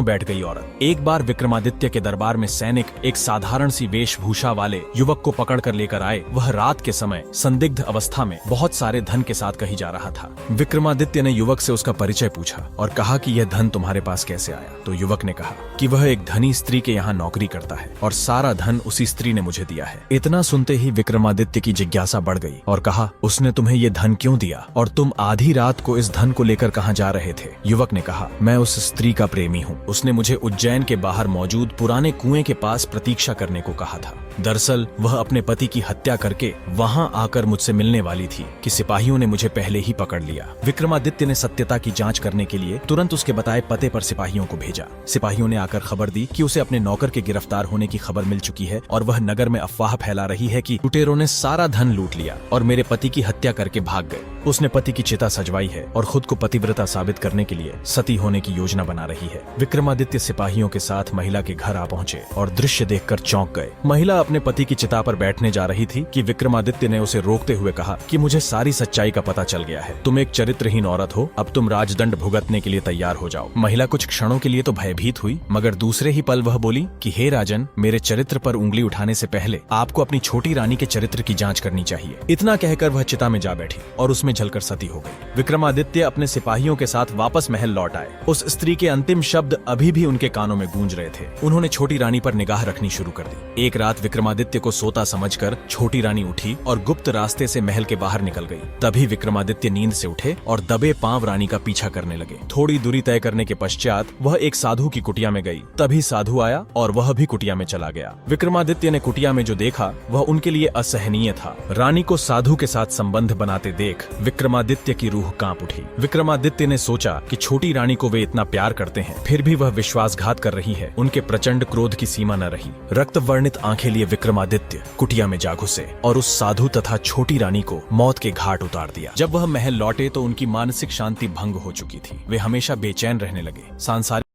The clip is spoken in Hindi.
बैठ गई औरत। एक बार विक्रमादित्य के दरबार में सैनिक एक साधारण सी वेशभूषा वाले युवक को पकड़ कर लेकर आए। वह रात के समय संदिग्ध अवस्था में बहुत सारे धन के साथ कहीं जा रहा था। विक्रमादित्य ने युवक से उसका परिचय पूछा और कहा कि यह धन तुम्हारे पास कैसे आया। तो युवक ने कहा कि वह एक धनी स्त्री के यहाँ नौकरी करता है और सारा धन उसी स्त्री ने मुझे दिया है। इतना सुनते ही विक्रमादित्य की जिज्ञासा बढ़ गई और कहा, उसने तुम्हें ये धन क्यों दिया और तुम आधी रात को इस धन को लेकर कहाँ जा रहे थे? युवक ने कहा, मैं उस स्त्री का प्रेमी हूँ। उसने मुझे उज्जैन के बाहर मौजूद पुराने कुएं के पास प्रतीक्षा करने को कहा था। दरअसल वह अपने पति की हत्या करके वहां आकर मुझसे मिलने वाली थी कि सिपाहियों ने मुझे पहले ही पकड़ लिया। विक्रमादित्य ने सत्यता की जांच करने के लिए तुरंत उसके बताए पते पर सिपाहियों को भेजा। सिपाहियों ने आकर खबर दी कि उसे अपने नौकर के गिरफ्तार होने की खबर मिल चुकी है और वह नगर में अफवाह फैला रही है कि लुटेरों ने सारा धन लूट लिया और मेरे पति की हत्या करके भाग गए। उसने पति की चिता सजवाई है और खुद को पतिव्रता साबित करने के लिए सती होने की योजना बना रही है। विक्रमादित्य सिपाहियों के साथ महिला के घर आ पहुंचे और दृश्य देखकर चौंक गए। महिला अपने पति की चिता पर बैठने जा रही थी कि विक्रमादित्य ने उसे रोकते हुए कहा कि मुझे सारी सच्चाई का पता चल गया है। तुम एक चरित्रहीन औरत हो, अब तुम राजदंड भुगतने के लिए तैयार हो जाओ। महिला कुछ क्षणों के लिए तो भयभीत हुई, मगर दूसरे ही पल वह बोली कि हे राजन, मेरे चरित्र पर उंगली उठाने से पहले आपको अपनी छोटी रानी के चरित्र की जांच करनी चाहिए। इतना कहकर वह चिता में जा बैठी और उसमें जलकर सती हो गई। विक्रमादित्य अपने सिपाहियों के साथ वापस महल लौट आए। उस स्त्री के अंतिम शब्द अभी भी उनके कानों में गूंज रहे थे। उन्होंने छोटी रानी पर निगाह रखनी शुरू कर दी। एक रात विक्रमादित्य को सोता समझकर छोटी रानी उठी और गुप्त रास्ते से महल के बाहर निकल गई। तभी विक्रमादित्य नींद से उठे और दबे पांव रानी का पीछा करने लगे। थोड़ी दूरी तय करने के पश्चात वह एक साधु की कुटिया में गई। तभी साधु आया और वह भी कुटिया में चला गया। विक्रमादित्य ने कुटिया में जो देखा वह उनके लिए असहनीय था। रानी को साधु के साथ संबंध बनाते देख विक्रमादित्य की रूह कांप उठी। विक्रमादित्य ने सोचा कि छोटी रानी को वे इतना प्यार करते हैं, फिर भी वह विश्वासघात कर रही है। उनके प्रचंड क्रोध की सीमा न रही। रक्त वर्णित आंखें लिए विक्रमादित्य कुटिया में जा घुसे और उस साधु तथा छोटी रानी को मौत के घाट उतार दिया। जब वह महल लौटे तो उनकी मानसिक शांति भंग हो चुकी थी। वे हमेशा बेचैन रहने लगे। सांसारिक